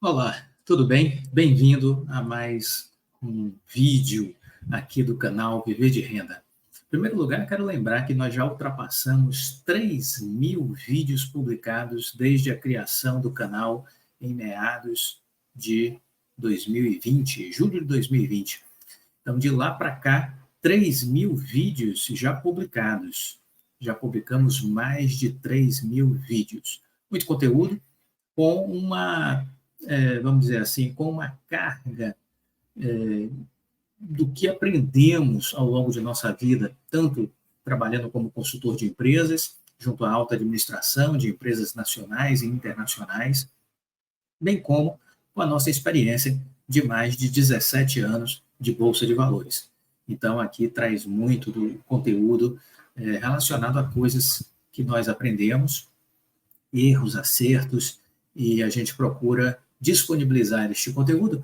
Olá, tudo bem? Bem-vindo a mais um vídeo aqui do canal Viver de Renda. Em primeiro lugar, quero lembrar que nós já ultrapassamos 3.000 vídeos publicados desde a criação do canal em meados de 2020, julho de 2020. Então, de lá para cá, 3.000 vídeos já publicados. Já publicamos mais de 3.000 vídeos. Muito conteúdo com uma vamos dizer assim, com uma carga do que aprendemos ao longo de nossa vida, tanto trabalhando como consultor de empresas, junto à alta administração de empresas nacionais e internacionais, bem como com a nossa experiência de mais de 17 anos de Bolsa de Valores. Então, aqui traz muito do conteúdo relacionado a coisas que nós aprendemos, erros, acertos, e a gente procura disponibilizar este conteúdo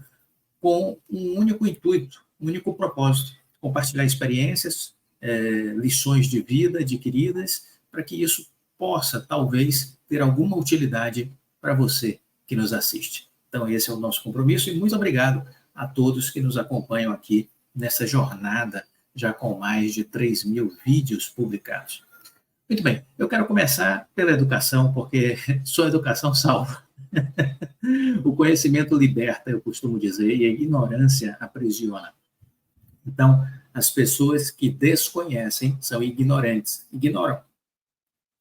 com um único intuito, um único propósito: compartilhar experiências, lições de vida adquiridas, para que isso possa, talvez, ter alguma utilidade para você que nos assiste. Então, esse é o nosso compromisso, e muito obrigado a todos que nos acompanham aqui nessa jornada, já com mais de 3.000 vídeos publicados. Muito bem, eu quero começar pela educação, porque só a educação salva. O conhecimento liberta, eu costumo dizer, e a ignorância aprisiona. Então, as pessoas que desconhecem são ignorantes, ignoram,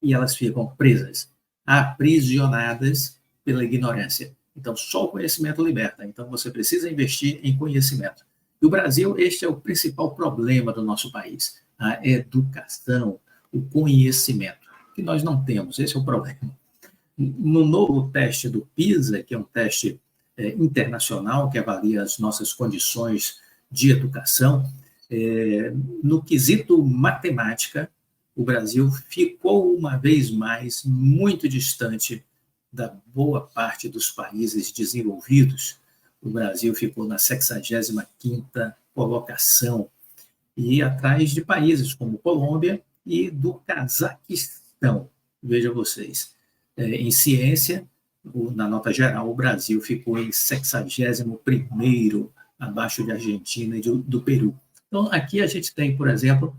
e elas ficam presas, aprisionadas pela ignorância. Então, só o conhecimento liberta. Então, você precisa investir em conhecimento. E o Brasil, este é o principal problema do nosso país: a educação, o conhecimento, que nós não temos. Esse é o problema. No novo teste do PISA, que é um teste internacional que avalia as nossas condições de educação, no quesito matemática, o Brasil ficou uma vez mais muito distante da boa parte dos países desenvolvidos. O Brasil ficou na 65ª colocação, e atrás de países como Colômbia e do Cazaquistão. Veja vocês, em ciência, na nota geral, o Brasil ficou em 61º, abaixo de Argentina e do Peru. Então, aqui a gente tem, por exemplo,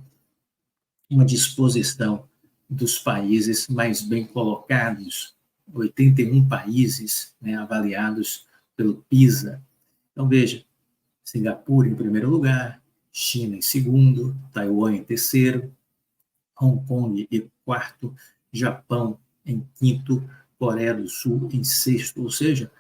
uma disposição dos países mais bem colocados, 81 países, né, avaliados pelo PISA. Então, veja, Singapura em primeiro lugar, China em segundo, Taiwan em terceiro, Hong Kong em quarto, Japão em quinto, Coreia do Sul em sexto. Ou seja,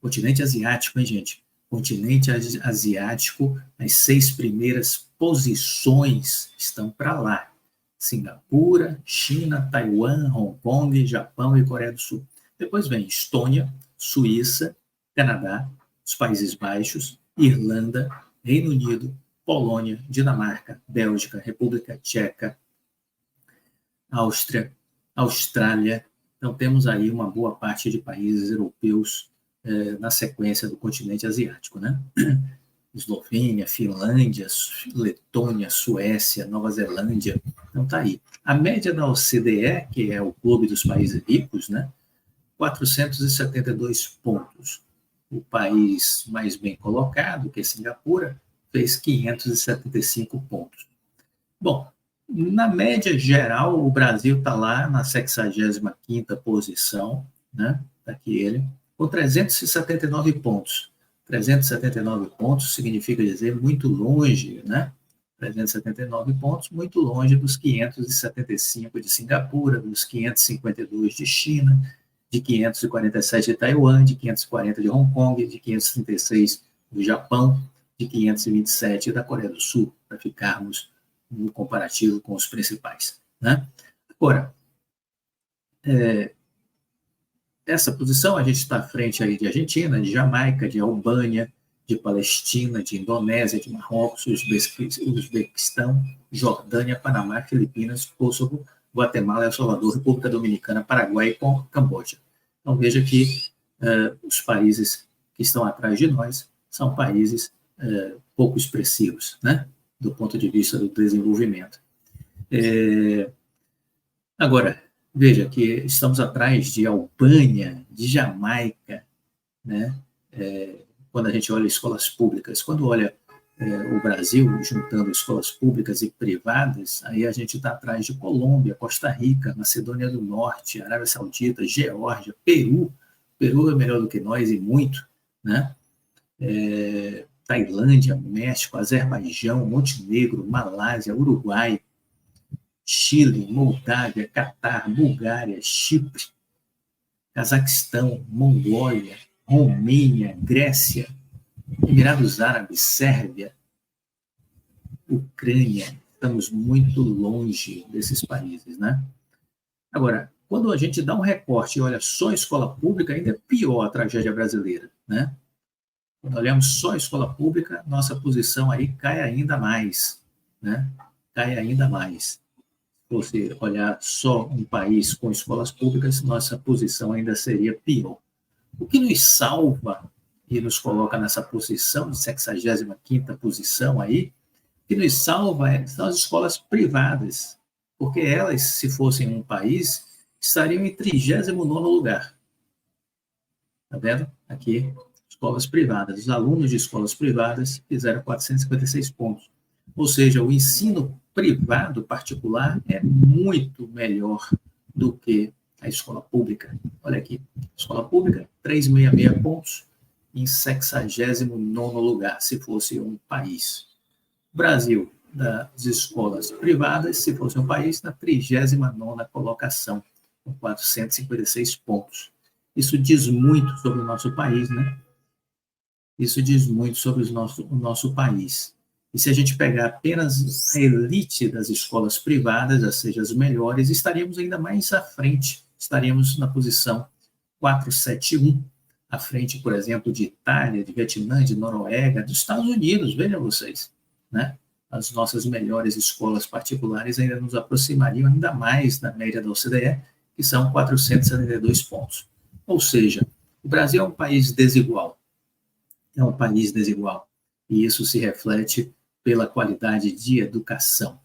continente asiático, hein, gente? Continente asiático, as 6 primeiras posições estão para lá: Singapura, China, Taiwan, Hong Kong, Japão e Coreia do Sul. Depois vem Estônia, Suíça, Canadá, os Países Baixos, Irlanda, Reino Unido, Polônia, Dinamarca, Bélgica, República Tcheca, Áustria, Austrália. Então, temos aí uma boa parte de países europeus na sequência do continente asiático, né? Eslovênia, Finlândia, Letônia, Suécia, Nova Zelândia. Então, está aí. A média da OCDE, que é o Clube dos Países Ricos, né? 472 pontos. O país mais bem colocado, que é Singapura, fez 575 pontos. Bom, na média geral, o Brasil está lá na 65ª posição, né? Está aqui ele, com 379 pontos. 379 pontos significa dizer muito longe, né? 379 pontos, muito longe dos 575 de Singapura, dos 552 de China, de 547 de Taiwan, de 540 de Hong Kong, de 536 do Japão, de 527 da Coreia do Sul, para ficarmos no comparativo com os principais, né? Agora, essa posição a gente está à frente aí de Argentina, de Jamaica, de Albânia, de Palestina, de Indonésia, de Marrocos, Uzbequistão, Jordânia, Panamá, Filipinas, Kosovo, Guatemala, El Salvador, República Dominicana, Paraguai e Camboja. Então, veja que os países que estão atrás de nós são países pouco expressivos, né, do ponto de vista do desenvolvimento. Agora, veja que estamos atrás de Albânia, de Jamaica, né, quando a gente olha escolas públicas. Quando olha o Brasil, juntando escolas públicas e privadas, aí a gente está atrás de Colômbia, Costa Rica, Macedônia do Norte, Arábia Saudita, Geórgia, Peru. Peru é melhor do que nós e muito, né? Tailândia, México, Azerbaijão, Montenegro, Malásia, Uruguai, Chile, Moldávia, Catar, Bulgária, Chipre, Cazaquistão, Mongólia, Romênia, Grécia, Emirados Árabes, Sérvia, Ucrânia. Estamos muito longe desses países, né? Agora, quando a gente dá um recorte e olha só a escola pública, ainda é pior a tragédia brasileira, né? Quando olhamos só a escola pública, nossa posição aí cai ainda mais, né? Cai ainda mais. Se você olhar só um país com escolas públicas, nossa posição ainda seria pior. O que nos salva e nos coloca nessa posição, de 65ª posição aí, o que nos salva são as escolas privadas, porque elas, se fossem um país, estariam em 39º lugar. Está vendo? Aqui, escolas privadas. Os alunos de escolas privadas fizeram 456 pontos. Ou seja, o ensino privado particular é muito melhor do que a escola pública. Olha aqui, escola pública, 366 pontos, em 69º lugar, se fosse um país. Brasil, das escolas privadas, se fosse um país, na 39ª colocação, com 456 pontos. Isso diz muito sobre o nosso país, né? Isso diz muito sobre o nosso país. E se a gente pegar apenas a elite das escolas privadas, ou seja, as melhores, estaríamos ainda mais à frente. Estaríamos na posição 471, à frente, por exemplo, de Itália, de Vietnã, de Noruega, dos Estados Unidos, vejam vocês, né? As nossas melhores escolas particulares ainda nos aproximariam ainda mais da média da OCDE, que são 472 pontos. Ou seja, o Brasil é um país desigual. É um país desigual. E isso se reflete pela qualidade de educação.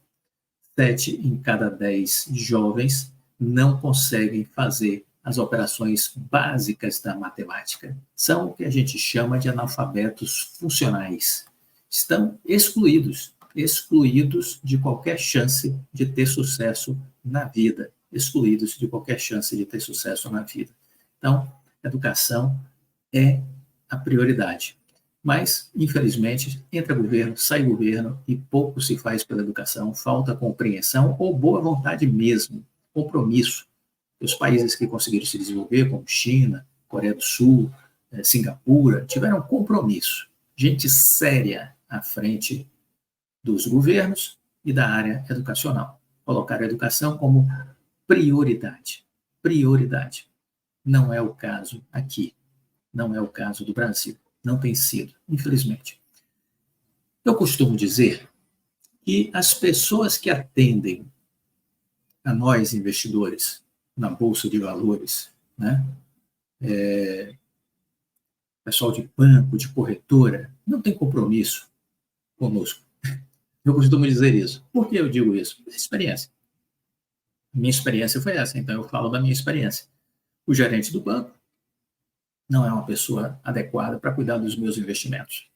7 em cada 10 jovens não conseguem fazer as operações básicas da matemática. São o que a gente chama de analfabetos funcionais. Estão excluídos de qualquer chance de ter sucesso na vida. Excluídos de qualquer chance de ter sucesso na vida. Então, educação é a prioridade. Mas, infelizmente, entra governo, sai governo e pouco se faz pela educação, falta compreensão ou boa vontade mesmo, compromisso. Os países que conseguiram se desenvolver, como China, Coreia do Sul, Singapura, tiveram compromisso. Gente séria à frente dos governos e da área educacional. Colocar a educação como prioridade. Prioridade. Não é o caso aqui. Não é o caso do Brasil. Não tem sido, infelizmente. Eu costumo dizer que as pessoas que atendem a nós, investidores, na Bolsa de Valores, né? Pessoal de banco, de corretora, não tem compromisso conosco. Eu costumo dizer isso. Por que eu digo isso? Experiência. Minha experiência foi essa, então eu falo da minha experiência. O gerente do banco não é uma pessoa adequada para cuidar dos meus investimentos.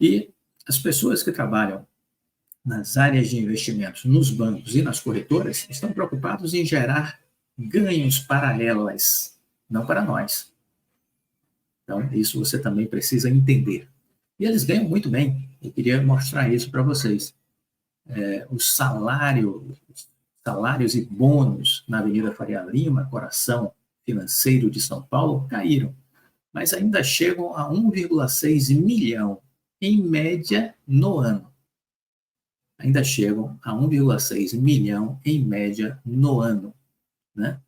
E as pessoas que trabalham nas áreas de investimentos, nos bancos e nas corretoras, estão preocupados em gerar ganhos para elas, não para nós. Então, isso você também precisa entender. E eles ganham muito bem. Eu queria mostrar isso para vocês. Os salários e bônus na Avenida Faria Lima, coração financeiro de São Paulo, caíram, mas ainda chegam a 1,6 milhão, em média, no ano. Ainda chegam a 1,6 milhão, em média, no ano. Né?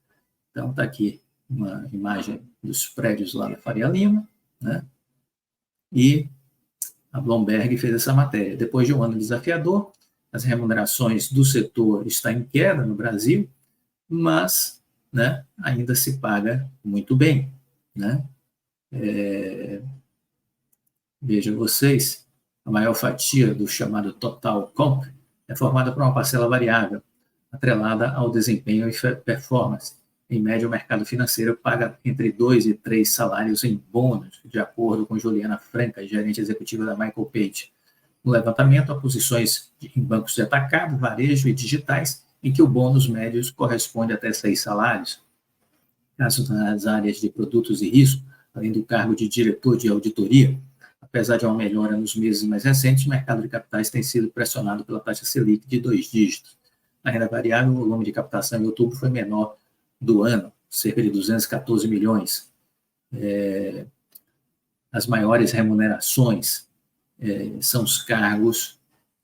Então, está aqui uma imagem dos prédios lá da Faria Lima, né? E a Bloomberg fez essa matéria. Depois de um ano desafiador, as remunerações do setor estão em queda no Brasil, mas, né, ainda se paga muito bem. Né? Vejam vocês, a maior fatia do chamado Total Comp é formada por uma parcela variável, atrelada ao desempenho e performance. Em média, o mercado financeiro paga entre 2 e 3 salários em bônus, de acordo com Juliana Franca, gerente executiva da Michael Page. No levantamento, há posições em bancos de atacado, varejo e digitais, em que o bônus médio corresponde até 6 salários. Caso nas áreas de produtos e risco, além do cargo de diretor de auditoria, apesar de uma melhora nos meses mais recentes, o mercado de capitais tem sido pressionado pela taxa Selic de 2 dígitos. Na renda variável, o volume de captação em outubro foi menor do ano, cerca de 214 milhões. As maiores remunerações são os cargos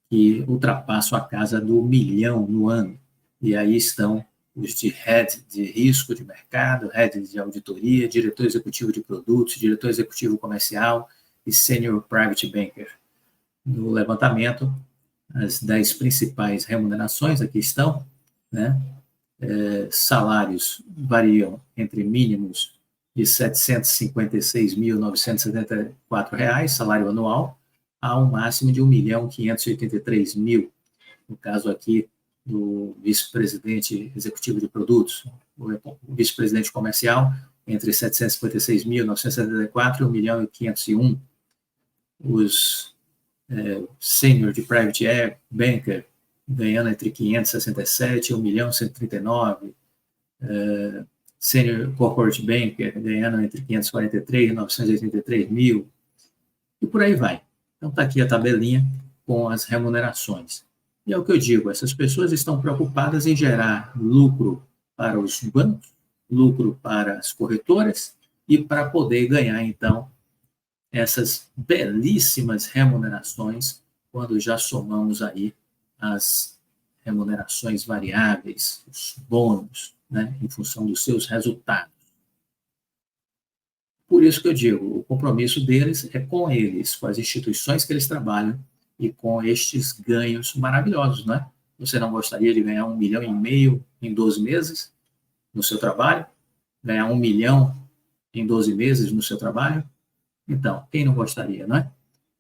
que ultrapassam a casa do 1 milhão no ano. E aí estão os de head de risco de mercado, head de auditoria, diretor executivo de produtos, diretor executivo comercial e senior private banker. No levantamento, as 10 principais remunerações aqui estão, né? Salários variam entre mínimos de R$ 756.974, salário anual, a um máximo de R$ 1.583.000, no caso aqui do vice-presidente executivo de produtos, o vice-presidente comercial, entre R$ 756.974 e R$ 1.501.000. Os senior de private banker ganhando entre 567 e 1.139.000, senior corporate banker ganhando entre 543 e 983.000, e por aí vai. Então está aqui a tabelinha com as remunerações. E é o que eu digo, essas pessoas estão preocupadas em gerar lucro para os bancos, lucro para as corretoras e para poder ganhar, então, essas belíssimas remunerações quando já somamos aí as remunerações variáveis, os bônus, né, em função dos seus resultados. Por isso que eu digo, o compromisso deles é com eles, com as instituições que eles trabalham e com estes ganhos maravilhosos, né? Você não gostaria de ganhar 1,5 milhão em 12 meses no seu trabalho? Ganhar 1 milhão em 12 meses no seu trabalho? Então, quem não gostaria, não é?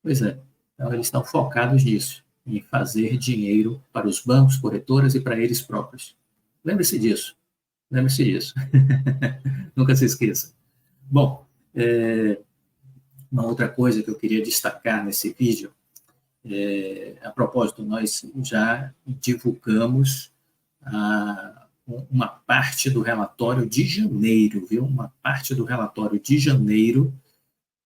Pois é. Então, eles estão focados nisso, em fazer dinheiro para os bancos, corretoras e para eles próprios. Lembre-se disso. Lembre-se disso. Nunca se esqueça. Bom, uma outra coisa que eu queria destacar nesse vídeo, a propósito, nós já divulgamos uma parte do relatório de janeiro, viu? Uma parte do relatório de janeiro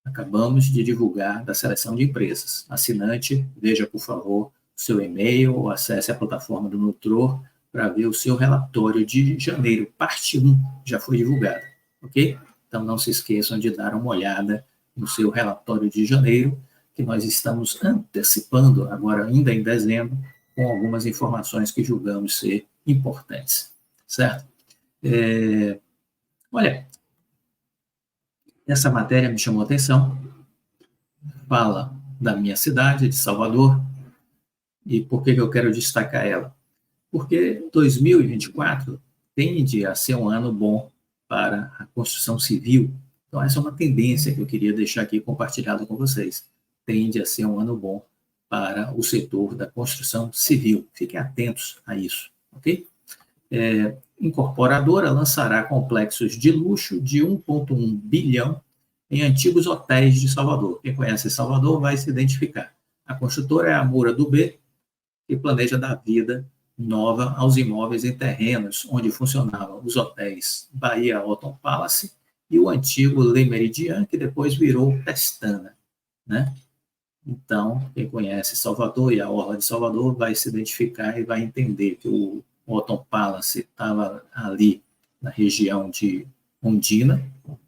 acabamos de divulgar da seleção de empresas. Assinante, veja, por favor, o seu e-mail ou acesse a plataforma do Nutror para ver o seu relatório de janeiro. Parte 1 já foi divulgada, ok? Então, não se esqueçam de dar uma olhada no seu relatório de janeiro, que nós estamos antecipando agora, ainda em dezembro, com algumas informações que julgamos ser importantes, certo? Olha, essa matéria me chamou a atenção, fala da minha cidade, de Salvador, e por que eu quero destacar ela? Porque 2024 tende a ser um ano bom para a construção civil. Então, essa é uma tendência que eu queria deixar aqui compartilhado com vocês. Tende a ser um ano bom para o setor da construção civil. Fiquem atentos a isso, ok? Incorporadora lançará complexos de luxo de 1,1 bilhão em antigos hotéis de Salvador. Quem conhece Salvador vai se identificar. A construtora é a Moura do B, que planeja dar vida nova aos imóveis em terrenos onde funcionavam os hotéis Bahia Autumn Palace e o antigo Le Méridien, que depois virou Pestana, né? Então, quem conhece Salvador e a orla de Salvador vai se identificar e vai entender que o Autumn Palace estava ali na região de Ondina,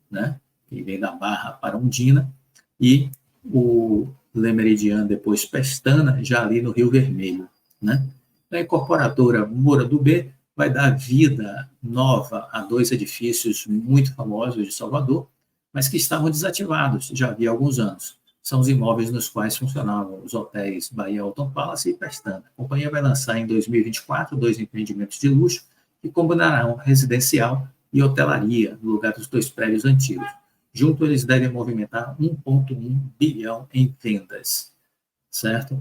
né? Que vem da Barra para Ondina, e o Le Méridien, depois Pestana, já ali no Rio Vermelho, né? A incorporadora Moura do B vai dar vida nova a 2 edifícios muito famosos de Salvador, mas que estavam desativados já havia alguns anos. São os imóveis nos quais funcionavam os hotéis Bahia Autumn Palace e Pestana. A companhia vai lançar em 2024 2 empreendimentos de luxo que combinarão residencial e hotelaria no lugar dos 2 prédios antigos. Junto, eles devem movimentar 1,1 bilhão em vendas, certo?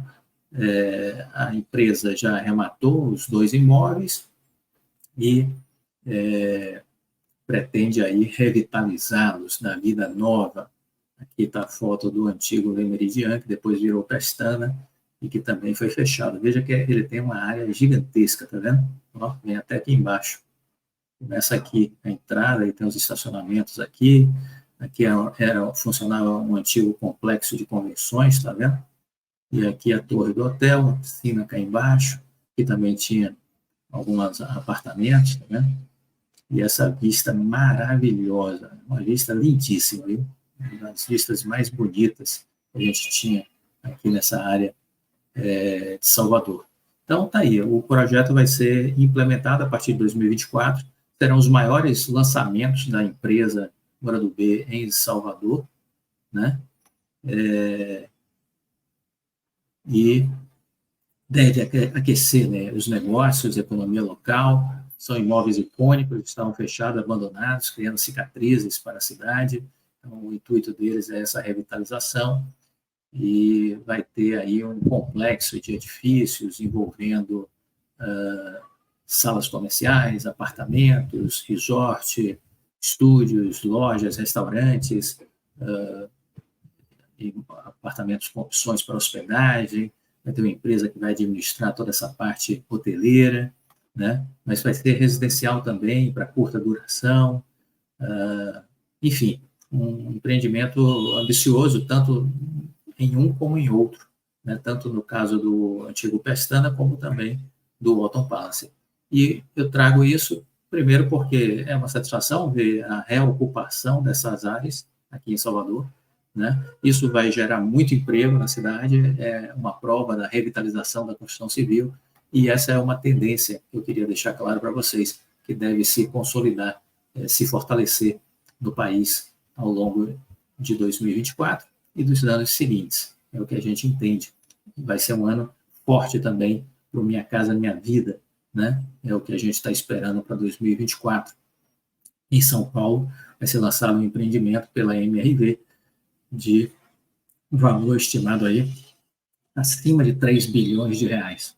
A empresa já arrematou os 2 imóveis e pretende aí revitalizá-los na vida nova. Aqui está a foto do antigo Le Méridien, que depois virou Pestana, e que também foi fechado. Veja que ele tem uma área gigantesca, tá vendo? Ó, vem até aqui embaixo. Começa aqui a entrada, e tem os estacionamentos aqui. Aqui funcionava um antigo complexo de convenções, tá vendo? E aqui a torre do hotel, a piscina cá embaixo, que também tinha alguns apartamentos, tá vendo? E essa vista maravilhosa, uma vista lindíssima, viu? Uma das vistas mais bonitas que a gente tinha aqui nessa área de Salvador. Então, tá aí, o projeto vai ser implementado a partir de 2024, serão os maiores lançamentos da empresa Moura do B em Salvador, né? E deve aquecer, né, os negócios, a economia local. São imóveis icônicos, estavam fechados, abandonados, criando cicatrizes para a cidade. Então, o intuito deles é essa revitalização, e vai ter aí um complexo de edifícios envolvendo salas comerciais, apartamentos, resort, estúdios, lojas, restaurantes, e apartamentos com opções para hospedagem. Vai ter uma empresa que vai administrar toda essa parte hoteleira, né? Mas vai ser residencial também, para curta duração. Enfim, um empreendimento ambicioso, tanto em um como em outro, né? Tanto no caso do antigo Pestana, como também do Alton Palace. E eu trago isso, primeiro, porque é uma satisfação ver a reocupação dessas áreas aqui em Salvador, né? Isso vai gerar muito emprego na cidade, é uma prova da revitalização da construção civil, e essa é uma tendência que eu queria deixar claro para vocês, que deve se consolidar, se fortalecer no país ao longo de 2024 e dos anos seguintes. É o que a gente entende. Vai ser um ano forte também para o Minha Casa Minha Vida, né? É o que a gente está esperando para 2024. Em São Paulo, vai ser lançado um empreendimento pela MRV de valor estimado aí acima de 3 bilhões de reais.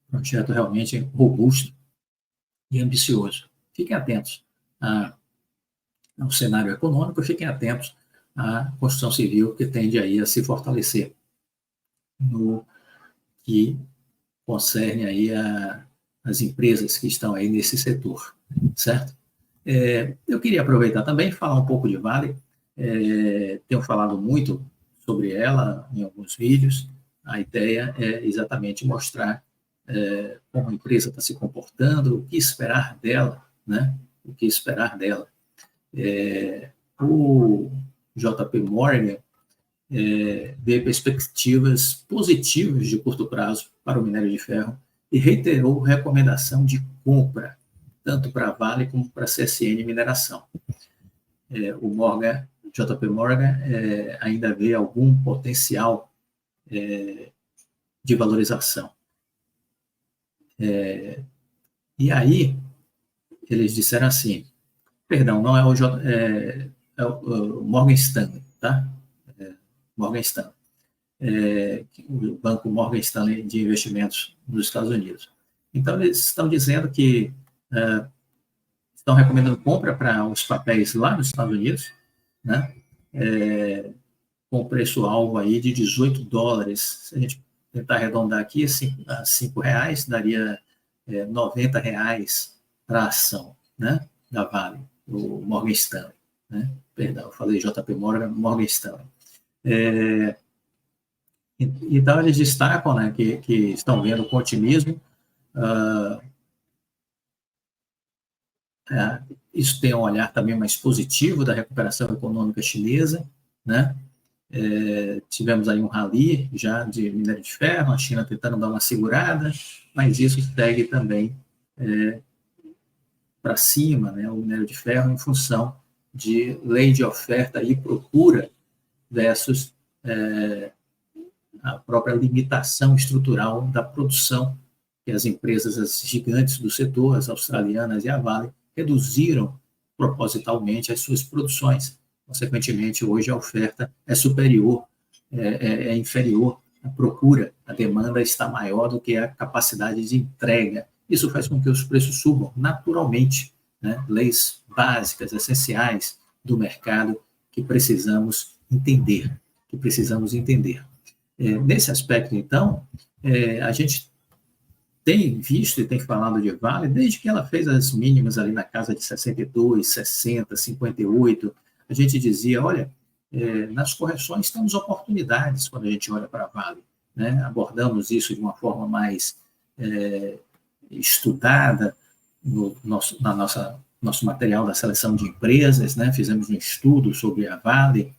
Projeto realmente robusto e ambicioso. Fiquem atentos ao cenário econômico, fiquem atentos à construção civil, que tende aí a se fortalecer no que concerne aí as empresas que estão aí nesse setor, certo? Eu queria aproveitar também e falar um pouco de Vale. Tenho falado muito sobre ela em alguns vídeos. A ideia é exatamente mostrar como a empresa está se comportando, o que esperar dela, né? O que esperar dela. O JP Morgan vê perspectivas positivas de curto prazo para o minério de ferro e reiterou recomendação de compra, tanto para a Vale como para a CSN Mineração. O JP Morgan ainda vê algum potencial de valorização. E aí, eles disseram assim, perdão, não é o Morgan Stanley, tá? Morgan Stanley. O banco Morgan Stanley de investimentos nos Estados Unidos. Então, eles estão dizendo que estão recomendando compra para os papéis lá nos Estados Unidos, né? Com preço-alvo aí de $18. Se a gente tentar arredondar aqui a R$5, daria R$90 para a ação, né? Da Vale, o Morgan Stanley, né? Perdão, eu falei JP Morgan, Morgan Stanley. Então, eles destacam, né, que estão vendo com otimismo. Isso tem um olhar também mais positivo da recuperação econômica chinesa, né? Tivemos aí um rally já de minério de ferro, a China tentando dar uma segurada, mas isso segue também para cima, né, o minério de ferro, em função de lei de oferta e procura versus a própria limitação estrutural da produção, que as empresas, as gigantes do setor, as australianas e a Vale, reduziram propositalmente as suas produções. Consequentemente, hoje a oferta é superior, é inferior à procura, a demanda está maior do que a capacidade de entrega. Isso faz com que os preços subam naturalmente, né? Leis básicas, essenciais do mercado que precisamos entender. Nesse aspecto, então, a gente tem visto e tem falado de Vale desde que ela fez as mínimas ali na casa de 62, 60, 58. A gente dizia, olha, nas correções temos oportunidades quando a gente olha para a Vale, né? Abordamos isso de uma forma mais estudada no nosso material da seleção de empresas, né? Fizemos um estudo sobre a Vale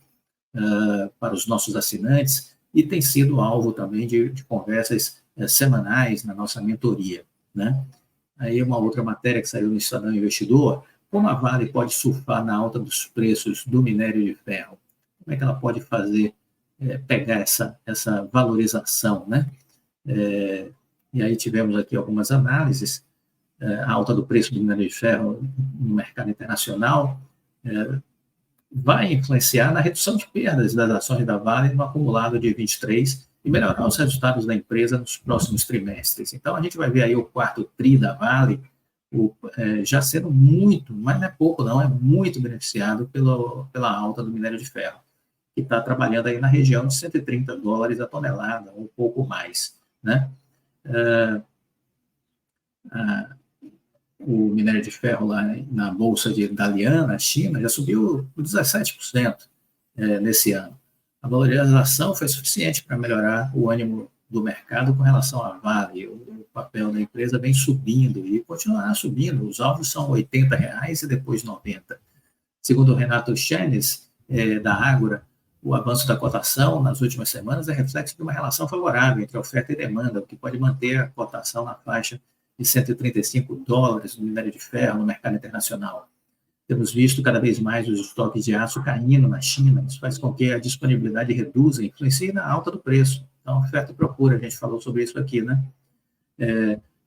para os nossos assinantes e tem sido alvo também de conversas semanais na nossa mentoria, né? Aí uma outra matéria que saiu no Estadão Investidor, como a Vale pode surfar na alta dos preços do minério de ferro? Como é que ela pode fazer, pegar essa valorização, né? E aí tivemos aqui algumas análises, a alta do preço do minério de ferro no mercado internacional vai influenciar na redução de perdas das ações da Vale no acumulado de 23 e melhorar os resultados da empresa nos próximos trimestres. Então, a gente vai ver aí o quarto TRI da Vale já sendo muito, mas não é pouco não, é muito beneficiado pela alta do minério de ferro, que está trabalhando aí na região de $130 a tonelada, ou um pouco mais, né? O minério de ferro lá na bolsa de Dalian, na China, já subiu 17% nesse ano. A valorização foi suficiente para melhorar o ânimo do mercado com relação à Vale. O papel da empresa vem subindo e continuará subindo. Os alvos são R$ 80 e depois 90. Segundo o Renato Schenes, da Ágora, o avanço da cotação nas últimas semanas é reflexo de uma relação favorável entre oferta e demanda, o que pode manter a cotação na faixa de $135 no minério de ferro no mercado internacional. Temos visto cada vez mais os estoques de aço caindo na China, isso faz com que a disponibilidade reduza e influencie na alta do preço. Então, oferta e procura, a gente falou sobre isso aqui, né?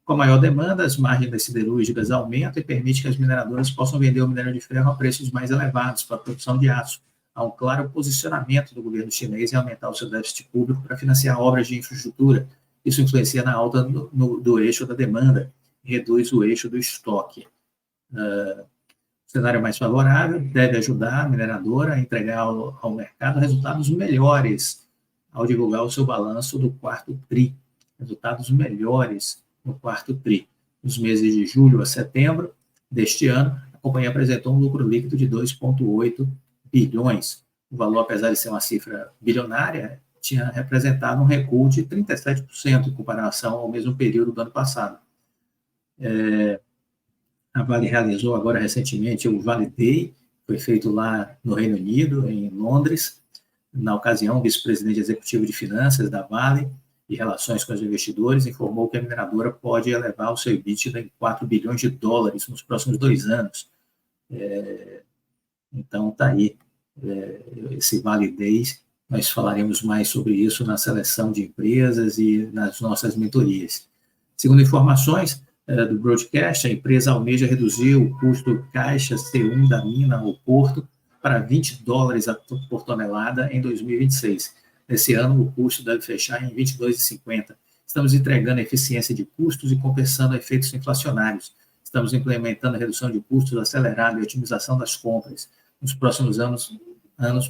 Com a maior demanda, as margens das siderúrgicas aumentam e permite que as mineradoras possam vender o minério de ferro a preços mais elevados para a produção de aço. Há um claro posicionamento do governo chinês em aumentar o seu déficit público para financiar obras de infraestrutura. Isso influencia na alta do eixo da demanda e reduz o eixo do estoque. O cenário mais favorável deve ajudar a mineradora a entregar ao mercado resultados melhores ao divulgar o seu balanço do quarto TRI. Resultados melhores no quarto TRI. Nos meses de julho a setembro deste ano, a companhia apresentou um lucro líquido de 2,8 bilhões. O valor, apesar de ser uma cifra bilionária, tinha representado um recuo de 37% em comparação ao mesmo período do ano passado. A Vale realizou agora recentemente o Vale Day, foi feito lá no Reino Unido, em Londres. Na ocasião, o vice-presidente executivo de finanças da Vale e relações com os investidores informou que a mineradora pode elevar o seu EBITDA em $4 bilhões nos próximos 2 anos. Então, está aí esse Vale Day. Nós falaremos mais sobre isso na seleção de empresas e nas nossas mentorias. Segundo informações do broadcast, a empresa almeja reduzir o custo caixa C1 da mina ao porto para $20 por tonelada em 2026. Nesse ano, o custo deve fechar em 22,50. Estamos entregando eficiência de custos e compensando efeitos inflacionários. Estamos implementando a redução de custos acelerada e otimização das compras. Nos próximos anos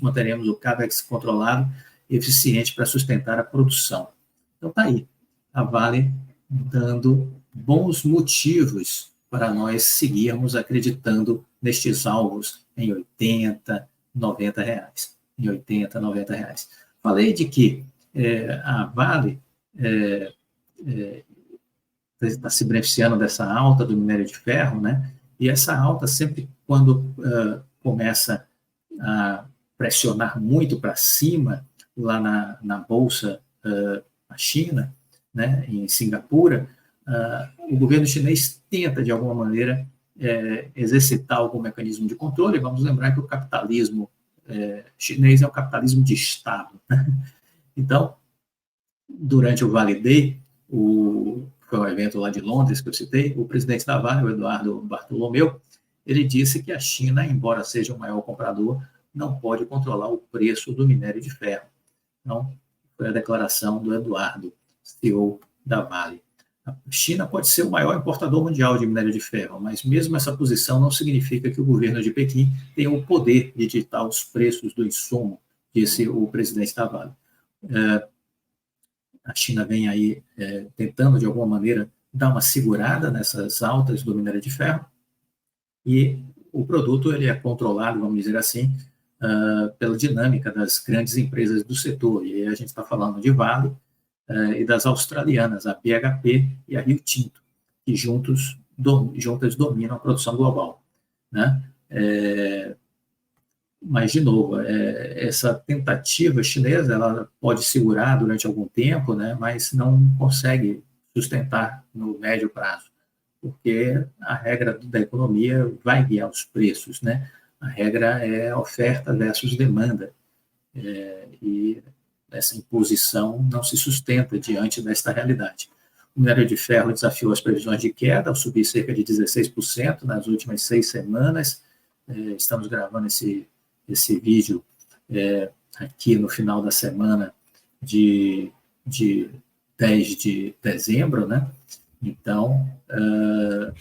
manteremos o CAPEX controlado e eficiente para sustentar a produção. Então, está aí. A Vale dando bons motivos para nós seguirmos acreditando nestes alvos em 80, 90 reais. Em 80, 90 reais. Falei de que a Vale está se beneficiando dessa alta do minério de ferro, né? E essa alta sempre quando começa a pressionar muito para cima lá na bolsa na China, né, em Singapura, o governo chinês tenta de alguma maneira exercitar algum mecanismo de controle. Vamos lembrar que o capitalismo chinês é um capitalismo de Estado, né? Então, durante o Vale Day, foi um evento lá de Londres que eu citei, o presidente da Vale, o Eduardo Bartolomeu, ele disse que a China, embora seja o maior comprador, não pode controlar o preço do minério de ferro. Então, foi a declaração do Eduardo, CEO da Vale. A China pode ser o maior importador mundial de minério de ferro, mas mesmo essa posição não significa que o governo de Pequim tenha o poder de ditar os preços do insumo, disse o presidente da Vale. A China vem aí tentando, de alguma maneira, dar uma segurada nessas altas do minério de ferro, e o produto ele é controlado, vamos dizer assim, pela dinâmica das grandes empresas do setor. E aí a gente está falando de Vale e das australianas, a BHP e a Rio Tinto, que juntas dominam a produção global, né? Mas, de novo, essa tentativa chinesa ela pode segurar durante algum tempo, né, mas não consegue sustentar no médio prazo, porque a regra da economia vai guiar os preços, né? A regra é oferta versus demanda, e essa imposição não se sustenta diante desta realidade. O minério de ferro desafiou as previsões de queda, ao subir cerca de 16% nas últimas 6 semanas. Estamos gravando esse vídeo aqui no final da semana de 10 de dezembro, né? Então, o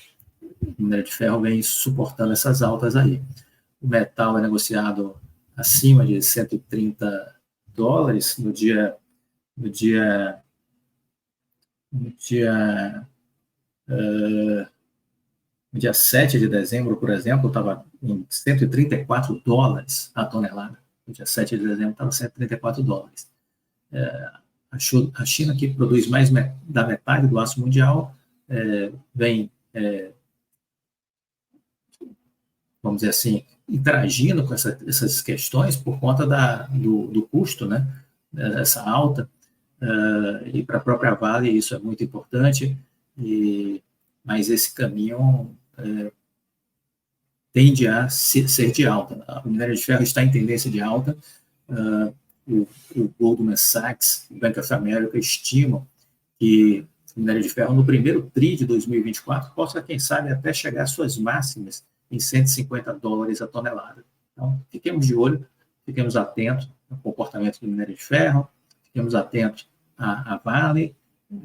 minério de ferro vem suportando essas altas aí. O metal é negociado acima de $130 no dia 7 de dezembro, por exemplo, estava em $134 a tonelada. No dia 7 de dezembro estava $134. A China, que produz mais da metade do aço mundial, vem, vamos dizer assim, interagindo com essas questões por conta do custo, né, essa alta, e para a própria Vale isso é muito importante, mas esse caminho tende a ser de alta. O minério de ferro está em tendência de alta. O Goldman Sachs, o Bank of America estimam que o minério de ferro no primeiro TRI de 2024 possa, quem sabe, até chegar às suas máximas em $150 a tonelada. Então, fiquemos de olho, fiquemos atentos ao comportamento do minério de ferro, fiquemos atentos à Vale.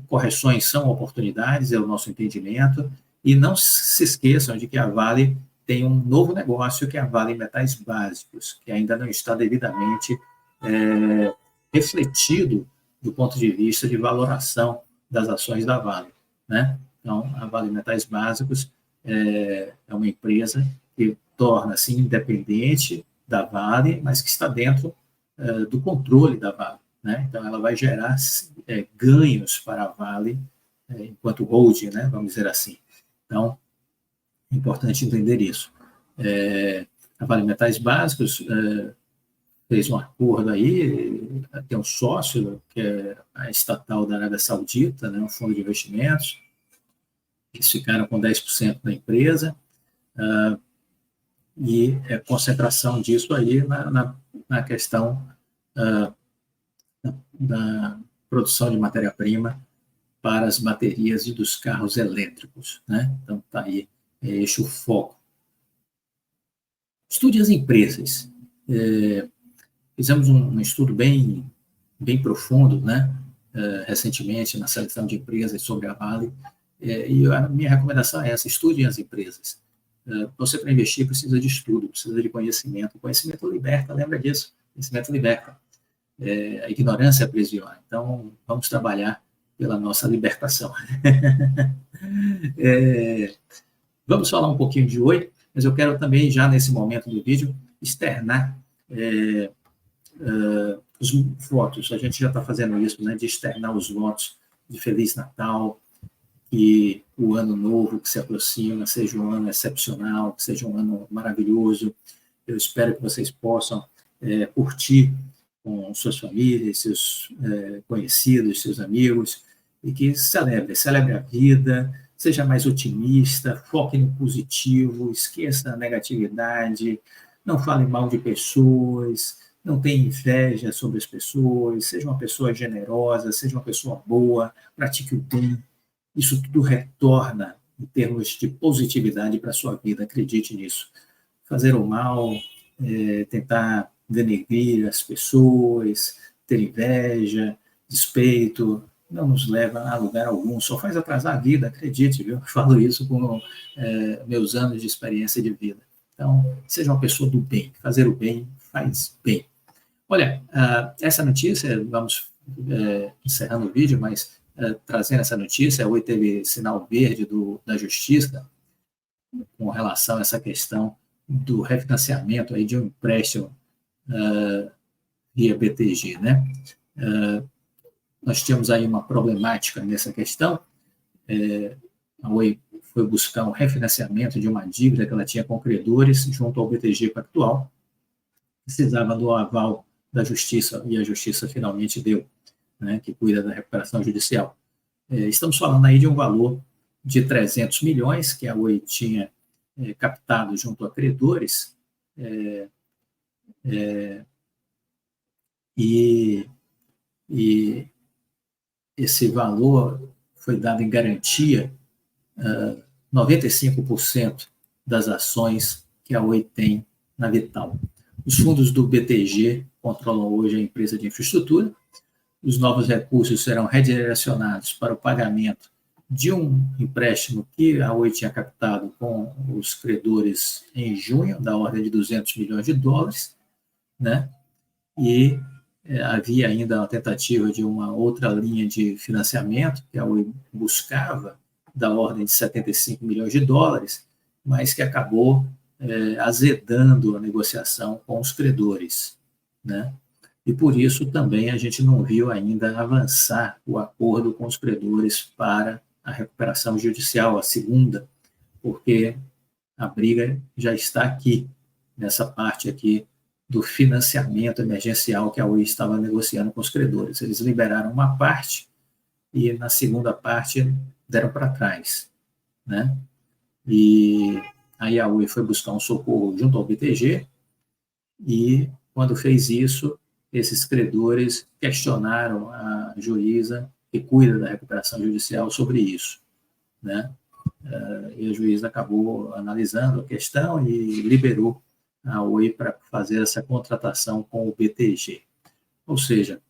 Correções são oportunidades, é o nosso entendimento, e não se esqueçam de que a Vale tem um novo negócio, que é a Vale Metais Básicos, que ainda não está devidamente refletido do ponto de vista de valoração das ações da Vale, né? Então, a Vale Metais Básicos é uma empresa que torna-se independente da Vale, mas que está dentro do controle da Vale, né? Então, ela vai gerar ganhos para a Vale enquanto holding, né? Vamos dizer assim. Então, é importante entender isso. A Vale Metais Básicos fez um acordo aí, tem um sócio, que é a estatal da Arábia Saudita, né, um fundo de investimentos, eles ficaram com 10% da empresa, e a concentração disso aí na questão da produção de matéria-prima para as baterias e dos carros elétricos, né? Então, está aí, esse o foco. Estude as empresas. Fizemos um estudo bem profundo, né? Recentemente, na seleção de empresas sobre a Vale, e a minha recomendação é essa: estude as empresas. Você, para investir, precisa de estudo, precisa de conhecimento. O conhecimento liberta, lembra disso? O conhecimento liberta. A ignorância aprisiona. Então, vamos trabalhar pela nossa libertação. Vamos falar um pouquinho de Oi, mas eu quero também, já nesse momento do vídeo, externar os votos. A gente já está fazendo isso, né, de externar os votos de Feliz Natal, que o ano novo que se aproxima seja um ano excepcional, que seja um ano maravilhoso. Eu espero que vocês possam curtir com suas famílias, seus conhecidos, seus amigos, e que celebre a vida, seja mais otimista, foque no positivo, esqueça a negatividade, não fale mal de pessoas, não tenha inveja sobre as pessoas, seja uma pessoa generosa, seja uma pessoa boa, pratique o bem. Isso tudo retorna em termos de positividade para a sua vida, acredite nisso. Fazer o mal, tentar denegrir as pessoas, ter inveja, despeito, não nos leva a lugar algum, só faz atrasar a vida, acredite, viu? Eu falo isso com meus anos de experiência de vida. Então, seja uma pessoa do bem, fazer o bem faz bem. Olha, essa notícia, vamos encerrando o vídeo, mas trazendo essa notícia, hoje teve sinal verde da Justiça com relação a essa questão do refinanciamento aí de um empréstimo via BTG, né? Nós tínhamos aí uma problemática nessa questão. A Oi foi buscar um refinanciamento de uma dívida que ela tinha com credores junto ao BTG Pactual. Precisava do aval da Justiça, e a Justiça finalmente deu, né, que cuida da recuperação judicial. Estamos falando aí de um valor de 300 milhões que a Oi tinha captado junto a credores, e esse valor foi dado em garantia 95% das ações que a Oi tem na Vital. Os fundos do BTG controlam hoje a empresa de infraestrutura. Os novos recursos serão redirecionados para o pagamento de um empréstimo que a Oi tinha captado com os credores em junho, da ordem de 200 milhões de dólares, né? E havia ainda a tentativa de uma outra linha de financiamento que a Oi buscava, da ordem de 75 milhões de dólares, mas que acabou azedando a negociação com os credores, né? E por isso também a gente não viu ainda avançar o acordo com os credores para a recuperação judicial, a segunda, porque a briga já está aqui, nessa parte aqui do financiamento emergencial que a Oi estava negociando com os credores. Eles liberaram uma parte e na segunda parte deram para trás, né? E aí a Oi foi buscar um socorro junto ao BTG e quando fez isso, esses credores questionaram a juíza que cuida da recuperação judicial sobre isso, né? E a juíza acabou analisando a questão e liberou a Oi para fazer essa contratação com o BTG. Ou seja,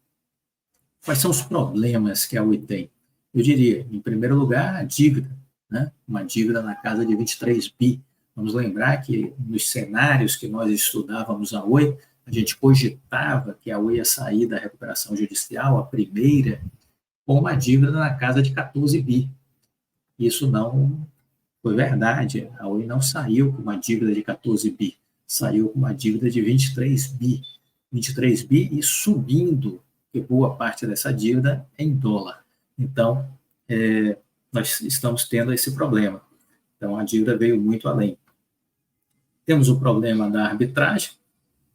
quais são os problemas que a Oi tem? Eu diria, em primeiro lugar, a dívida, né? Uma dívida na casa de 23 bi. Vamos lembrar que nos cenários que nós estudávamos a Oi, a gente cogitava que a Oi ia sair da recuperação judicial, a primeira, com uma dívida na casa de 14 bi. Isso não foi verdade. A Oi não saiu com uma dívida de 14 bi, saiu com uma dívida de 23 bi. 23 bi e subindo, e boa parte dessa dívida é em dólar. Então, nós estamos tendo esse problema. Então, a dívida veio muito além. Temos o problema da arbitragem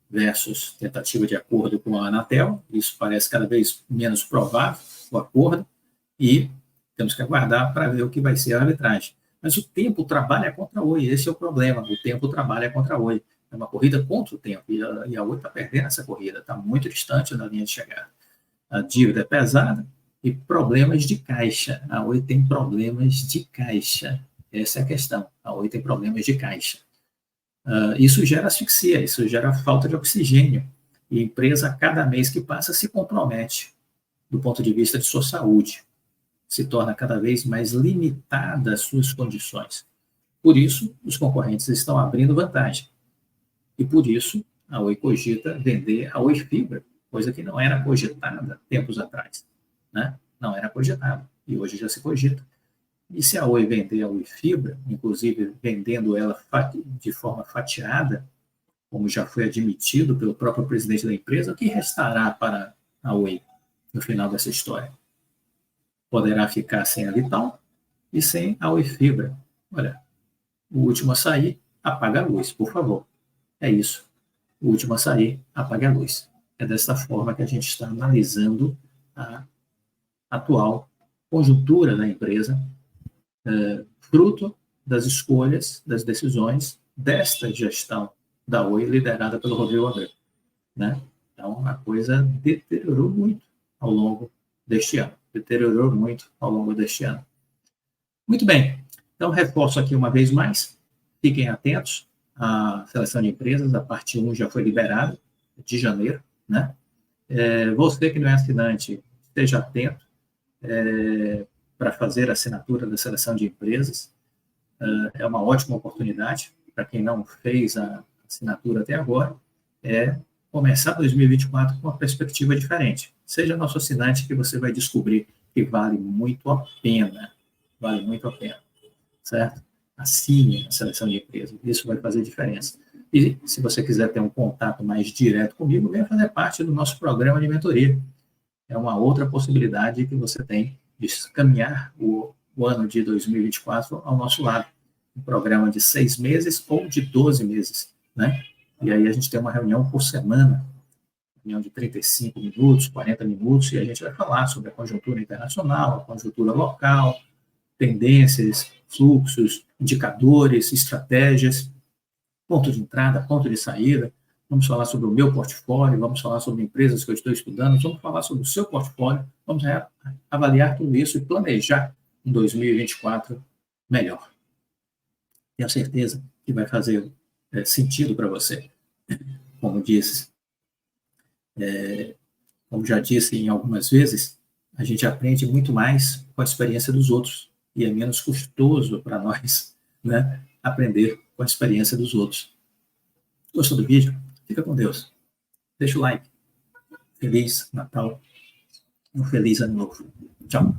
versus tentativa de acordo com a Anatel. Isso parece cada vez menos provável, o acordo, e temos que aguardar para ver o que vai ser a arbitragem. Mas o tempo trabalha contra a Oi, esse é o problema. O tempo trabalha contra a Oi. É uma corrida contra o tempo, e a Oi está perdendo essa corrida, está muito distante da linha de chegada. A dívida é pesada e problemas de caixa. A Oi tem problemas de caixa. Essa é a questão. A Oi tem problemas de caixa. Isso gera asfixia, isso gera falta de oxigênio. E a empresa, cada mês que passa, se compromete do ponto de vista de sua saúde. Se torna cada vez mais limitada as suas condições. Por isso, os concorrentes estão abrindo vantagem. E por isso, a Oi cogita vender a Oi Fibra, coisa que não era cogitada tempos atrás, né? Não era cogitada, e hoje já se cogita. E se a Oi vender a Oi Fibra, inclusive vendendo ela de forma fatiada, como já foi admitido pelo próprio presidente da empresa, o que restará para a Oi no final dessa história? Poderá ficar sem a Vital e sem a Oi Fibra. Olha, o último a sair, apaga a luz, por favor. É isso. O último a sair, apaga a luz. É dessa forma que a gente está analisando a atual conjuntura da empresa, fruto das escolhas, das decisões desta gestão da Oi, liderada pelo Rodrigo Abreu, né? Então, a coisa deteriorou muito ao longo deste ano. Deteriorou muito ao longo deste ano. Muito bem. Então, reforço aqui uma vez mais. Fiquem atentos. A seleção de empresas, a parte 1 já foi liberada, de janeiro, né? Você que não é assinante, esteja atento. para fazer a assinatura da seleção de empresas. É uma ótima oportunidade para quem não fez a assinatura até agora, começar 2024 com uma perspectiva diferente. Seja nosso assinante, que você vai descobrir que vale muito a pena, certo? Assine a seleção de empresas, isso vai fazer diferença. E se você quiser ter um contato mais direto comigo, venha fazer parte do nosso programa de mentoria. É uma outra possibilidade que você tem de caminhar o ano de 2024 ao nosso lado. Um programa de 6 meses ou de 12 meses, né? E aí a gente tem uma reunião por semana, reunião de 35 minutos, 40 minutos, e a gente vai falar sobre a conjuntura internacional, a conjuntura local, tendências, fluxos, indicadores, estratégias, ponto de entrada, ponto de saída. Vamos falar sobre o meu portfólio, vamos falar sobre empresas que eu estou estudando, vamos falar sobre o seu portfólio, vamos avaliar tudo isso e planejar um 2024 melhor. Tenho certeza que vai fazer sentido para você. Como já disse em algumas vezes, a gente aprende muito mais com a experiência dos outros e é menos custoso para nós, né, aprender com a experiência dos outros. Gostou do vídeo? Fica com Deus. Deixa o like. Feliz Natal. Um feliz Ano Novo. Tchau.